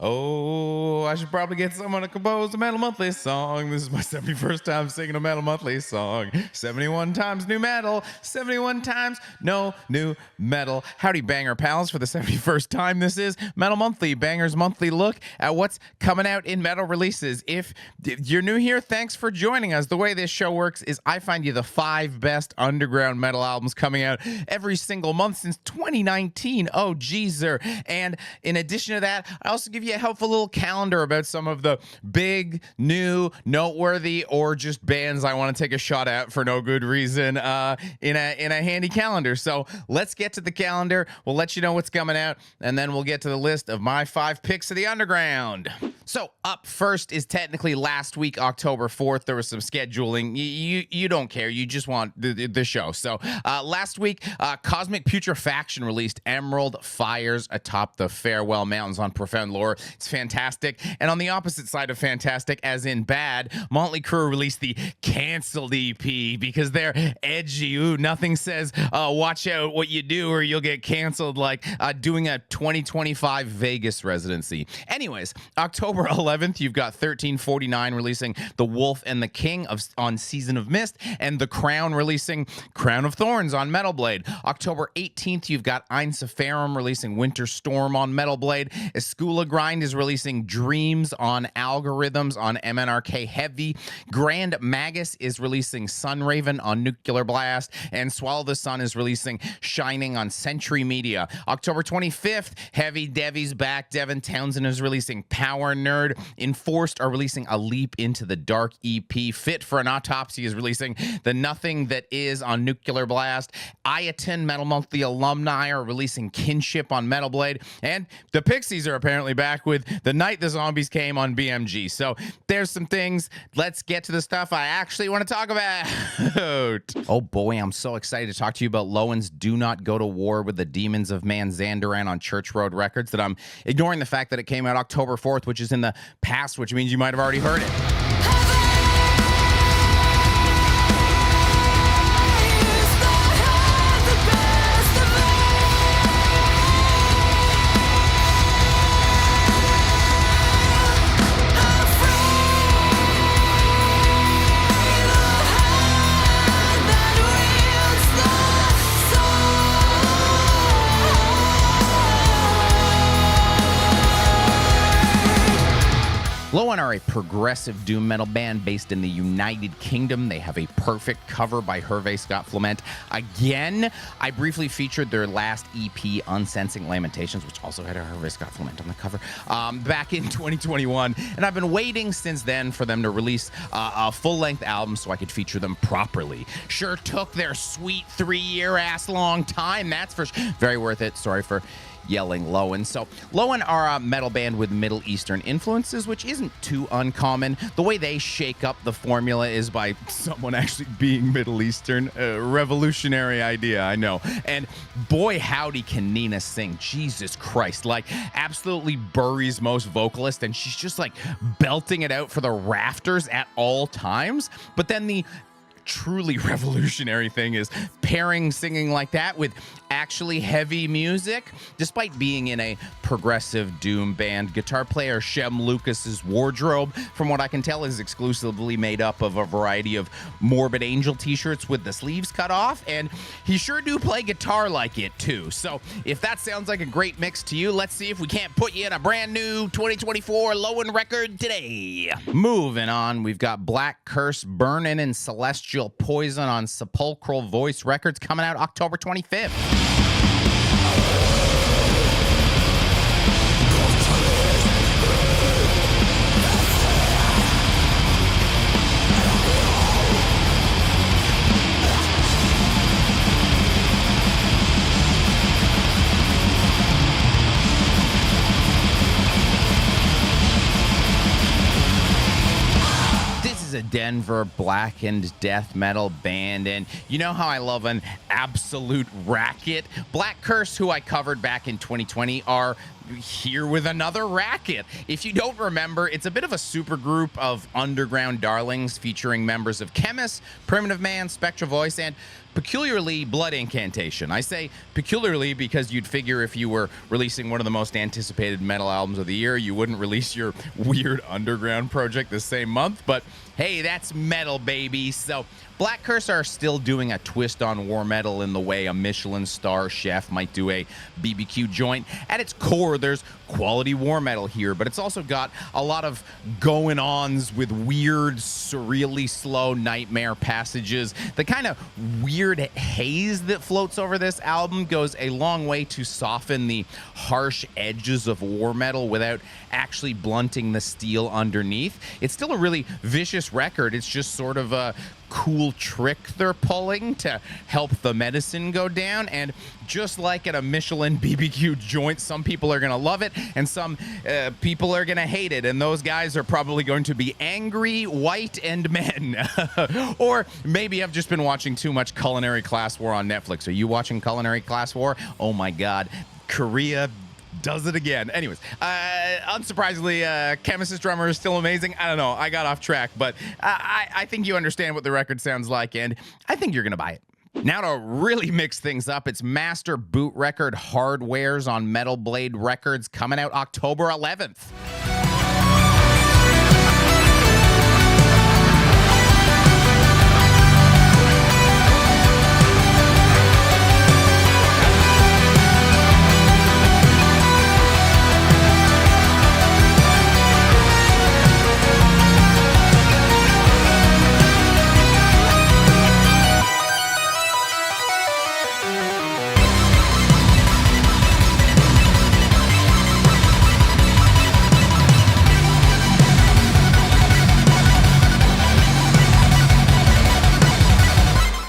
Oh, I should probably get someone to compose a Metal Monthly song. This is my 71st time singing a Metal Monthly song. 71 times new metal, 71 times no new metal. Howdy, Banger Pals, for the 71st time. This is Metal Monthly, Banger's monthly look at what's coming out in metal releases. If you're new here, thanks for joining us. The way this show works is I find you the 5 best underground metal albums coming out every single month since 2019. Oh, geezer. And in addition to that, I also give you a helpful little calendar about some of the big, new, noteworthy, or just bands I want to take a shot at for no good reason in a handy calendar. So let's get to the calendar. We'll let you know what's coming out, and then we'll get to the list of my 5 picks of the underground. So up first is technically last week, October 4th. There was some scheduling. You don't care. You just want the show. So last week, Cosmic Putrefaction released Emerald Fires Atop the Farewell Mountains on Profound Lore. It's fantastic. And on the opposite side of fantastic, as in bad, Motley Crue released the canceled EP because they're edgy. Ooh, nothing says watch out what you do or you'll get canceled like doing a 2025 Vegas residency. Anyways, October 11th, you've got 1349 releasing The Wolf and the King on Season of Mist, and The Crown releasing Crown of Thorns on Metal Blade. October 18th, you've got Ein Sepharum releasing Winter Storm on Metal Blade. Escula Grind is releasing Dreams on Algorithms on MNRK Heavy. Grand Magus is releasing Sunraven on Nuclear Blast, and Swallow the Sun is releasing Shining on Century Media. October 25th, Heavy Devy's back. Devin Townsend is releasing Power Nerd. Enforced are releasing A Leap into the Dark EP. Fit for an Autopsy is releasing The Nothing That Is on Nuclear Blast. Iaton Metal Monthly alumni are releasing Kinship on Metal Blade, and the Pixies are apparently back with The Night the Zombies Came on BMG. So there's some things. Let's get to the stuff I actually want to talk about. Oh boy, I'm so excited to talk to you about Loen's Do Not Go to War with the Demons of Mazandaran on Church Road Records, that I'm ignoring the fact that it came out October 4th, which is in the past, which means you might have already heard it. Loen are a progressive doom metal band based in the United Kingdom. They have a perfect cover by Hervé Scott Flement. Again, I briefly featured their last EP, Unsensing Lamentations, which also had a Hervé Scott Flement on the cover, back in 2021. And I've been waiting since then for them to release a full-length album so I could feature them properly. Sure took their sweet 3-year-ass long time, that's for sure. Very worth it. Sorry for yelling Loen. So Loen are a metal band with Middle Eastern influences, which isn't too uncommon. The way they shake up the formula is by someone actually being Middle Eastern. A revolutionary idea, I know. And boy howdy can Nina sing. Jesus Christ. Like, absolutely buries most vocalists, and she's just like belting it out for the rafters at all times. But then the truly revolutionary thing is pairing singing like that with actually heavy music. Despite being in a progressive doom band, guitar player Shem Lucas's wardrobe, from what I can tell, is exclusively made up of a variety of Morbid Angel t-shirts with the sleeves cut off, and he sure do play guitar like it too. So if that sounds like a great mix to you, let's see if we can't put you in a brand new 2024 Loen record today. Moving on, we've got Black Curse Burnin' and Celestial Poison on Sepulchral Voice Records, coming out October 25th. A Denver blackened death metal band, and you know how I love an absolute racket. Black Curse, who I covered back in 2020, are here with another racket. If you don't remember, it's a bit of a supergroup of underground darlings featuring members of Chemist, Primitive Man, Spectral Voice, and peculiarly Blood Incantation. I say peculiarly because you'd figure if you were releasing one of the most anticipated metal albums of the year, you wouldn't release your weird underground project the same month, but hey, that's metal, baby. So Black Curse are still doing a twist on war metal in the way a Michelin star chef might do a BBQ joint. At its core, there's quality war metal here, but it's also got a lot of going-ons with weird, surreally slow nightmare passages. The kind of weird haze that floats over this album goes a long way to soften the harsh edges of war metal without actually blunting the steel underneath. It's still a really vicious record. It's just sort of a cool trick they're pulling to help the medicine go down. And just like at a Michelin BBQ joint, some people are going to love it and some people are going to hate it. And those guys are probably going to be angry, white, and men. Or maybe I've just been watching too much Culinary Class War on Netflix. Are you watching Culinary Class War? Oh my God. Korea does it again. Anyways, unsurprisingly, Chemist's drummer is still amazing. I don't know. I got off track, but I think you understand what the record sounds like, and I think you're going to buy it. Now to really mix things up, it's master boot record Hardwarez on Metal Blade Records coming out October 11th.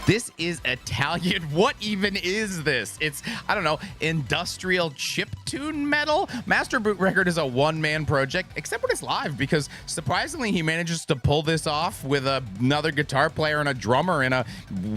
This is Italian. What even is this? It's, I don't know, industrial chiptune metal? Master Boot Record is a one-man project, except when it's live, because surprisingly he manages to pull this off with another guitar player and a drummer in a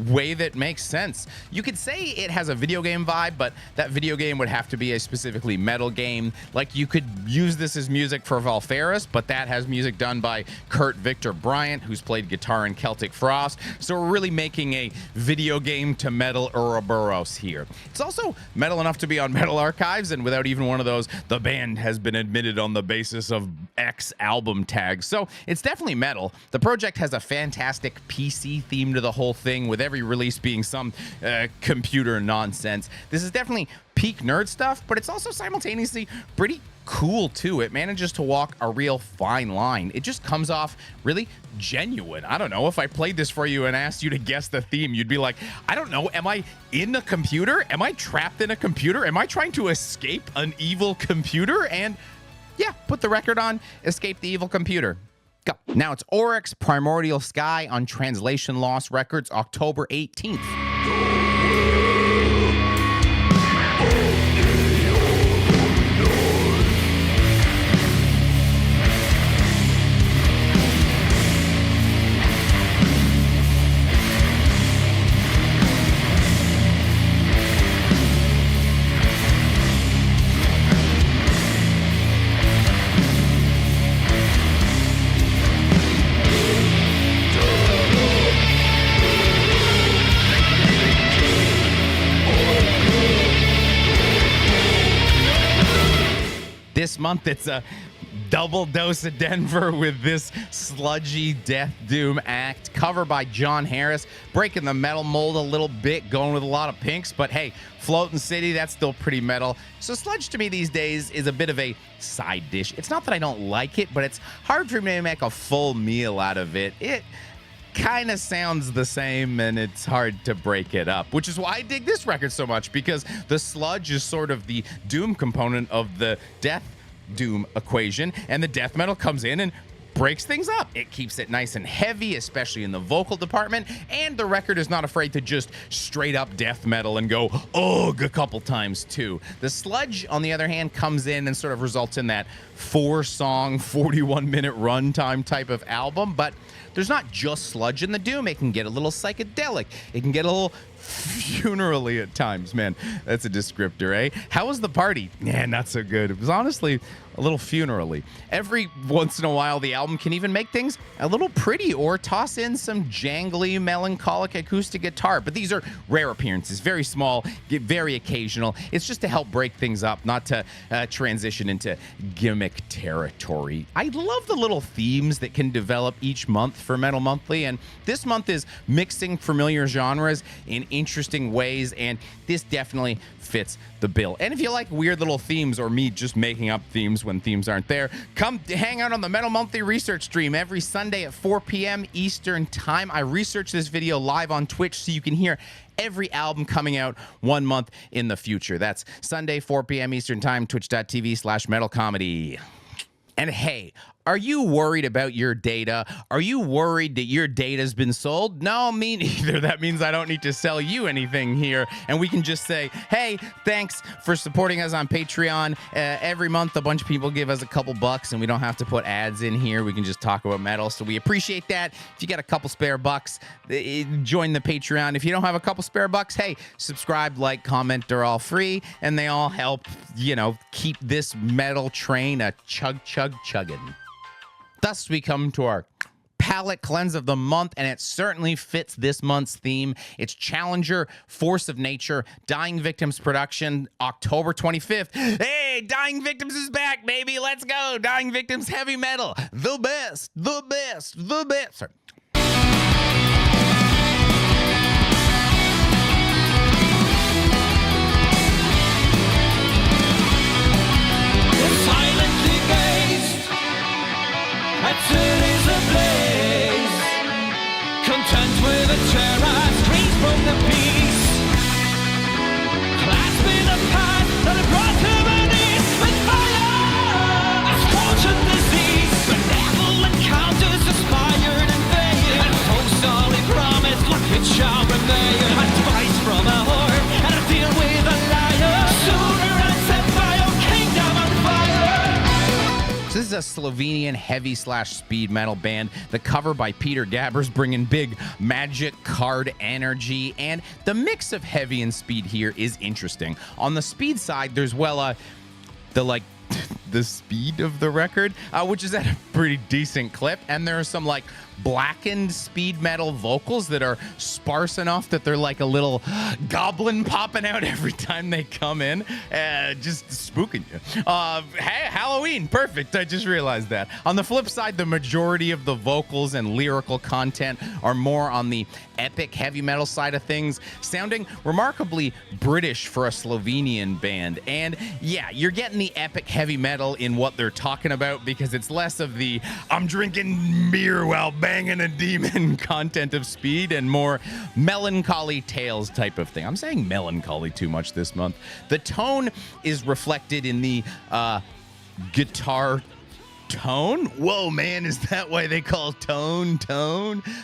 way that makes sense. You could say it has a video game vibe, but that video game would have to be a specifically metal game. Like, you could use this as music for Valfaris, but that has music done by Kurt Victor Bryant, who's played guitar in Celtic Frost. So we're really making a video game to metal Ouroboros here. It's also metal enough to be on Metal Archives, and without even one of those, the band has been admitted on the basis of X album tags. So it's definitely metal. The project has a fantastic PC theme to the whole thing, with every release being some computer nonsense. This is definitely peak nerd stuff, but it's also simultaneously pretty cool too. It manages to walk a real fine line. It just comes off really genuine. I don't know, if I played this for you and asked you to guess the theme, you'd be like, I don't know, am I in a computer? Am I trapped in a computer? Am I trying to escape an evil computer? And yeah, put the record on, escape the evil computer. Go. Now it's Oryx, Primordial Sky on Translation Lost Records, October 18th. This month, it's a double dose of Denver with this sludgy death doom act, cover by John Harris, breaking the metal mold a little bit, going with a lot of pinks, but hey, Floating City, that's still pretty metal. So sludge to me these days is a bit of a side dish. It's not that I don't like it, but it's hard for me to make a full meal out of it. It kind of sounds the same, and it's hard to break it up, which is why I dig this record so much, because the sludge is sort of the doom component of the death doom equation, and the death metal comes in and breaks things up. It keeps it nice and heavy, especially in the vocal department, and the record is not afraid to just straight up death metal and go ugh a couple times too. The sludge, on the other hand, comes in and sort of results in that 4-song, 41-minute runtime type of album, but there's not just sludge in the doom. It can get a little psychedelic. It can get a little funerally at times. Man, that's a descriptor, eh? How was the party? Yeah, not so good. It was honestly a little funerally. Every once in a while, the album can even make things a little pretty or toss in some jangly, melancholic acoustic guitar. But these are rare appearances, very small, very occasional. It's just to help break things up, not to transition into gimmick territory. I love the little themes that can develop each month for Metal Monthly, and this month is mixing familiar genres in interesting ways, and this definitely fits the bill. And if you like weird little themes or me just making up themes when themes aren't there, come hang out on the Metal Monthly research stream every Sunday at 4 p.m. Eastern Time. I research this video live on Twitch so you can hear every album coming out 1 month in the future. That's Sunday, 4 p.m. Eastern Time, twitch.tv/metalcomedy. And hey, are you worried about your data? Are you worried that your data's been sold? No, me neither. That means I don't need to sell you anything here. And we can just say, hey, thanks for supporting us on Patreon. Every month, a bunch of people give us a couple bucks and we don't have to put ads in here. We can just talk about metal. So we appreciate that. If you got a couple spare bucks, join the Patreon. If you don't have a couple spare bucks, hey, subscribe, like, comment. They're all free and they all help, keep this metal train a chugging. Thus, we come to our Pallet Cleanse of the month, and it certainly fits this month's theme. It's Challenger, Force of Nature, Dying Victims production, October 25th. Hey, Dying Victims is back, baby. Let's go. Dying Victims heavy metal. The best, the best, the best. Sorry. Silently gaze at cities ablaze, content with a terror screams from the peace, clasping the past that it brought to my knees with fire, a scorch of disease, benevolent counters aspired in vain, and folks solely promised luck it shall remain, advice from a whore and a deal with a liar, sooner I set my own kingdom on fire. So this is a Slovenian heavy/speed metal band. The cover by Peter Gabbers bringing big magic card energy, and the mix of heavy and speed here is interesting. On the speed side, there's the speed of the record, which is at a pretty decent clip, and there are some blackened speed metal vocals that are sparse enough that they're like a little goblin popping out every time they come in, just spooking you. Hey, Halloween, perfect. I just realized that. On the flip side, the majority of the vocals and lyrical content are more on the epic heavy metal side of things, sounding remarkably British for a Slovenian band. And yeah, you're getting the epic heavy metal in what they're talking about, because it's less of the I'm drinking beer while banging a demon content of speed and more melancholy tales type of thing. I'm saying melancholy too much this month. The tone is reflected in the guitar tone. Whoa, man, is that why they call tone?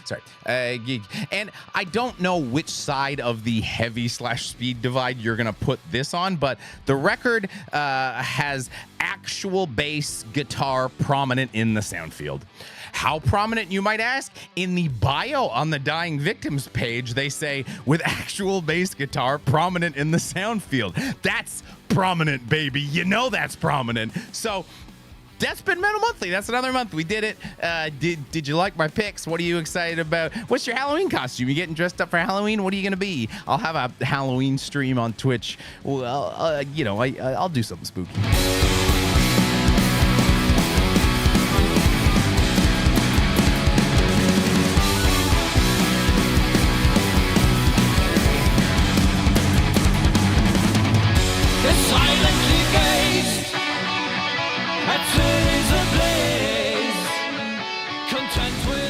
Sorry. And I don't know which side of the heavy/speed divide you're gonna put this on, but the record has actual bass guitar prominent in the sound field. How prominent, you might ask? In the bio on the Dying Victims page, they say, with actual bass guitar prominent in the sound field. That's prominent, baby. You know that's prominent. So that's been Metal Monthly. That's another month. We did it. Did you like my picks? What are you excited about? What's your Halloween costume? You getting dressed up for Halloween? What are you going to be? I'll have a Halloween stream on Twitch. Well, I'll do something spooky. Silently gaze at cities ablaze, content with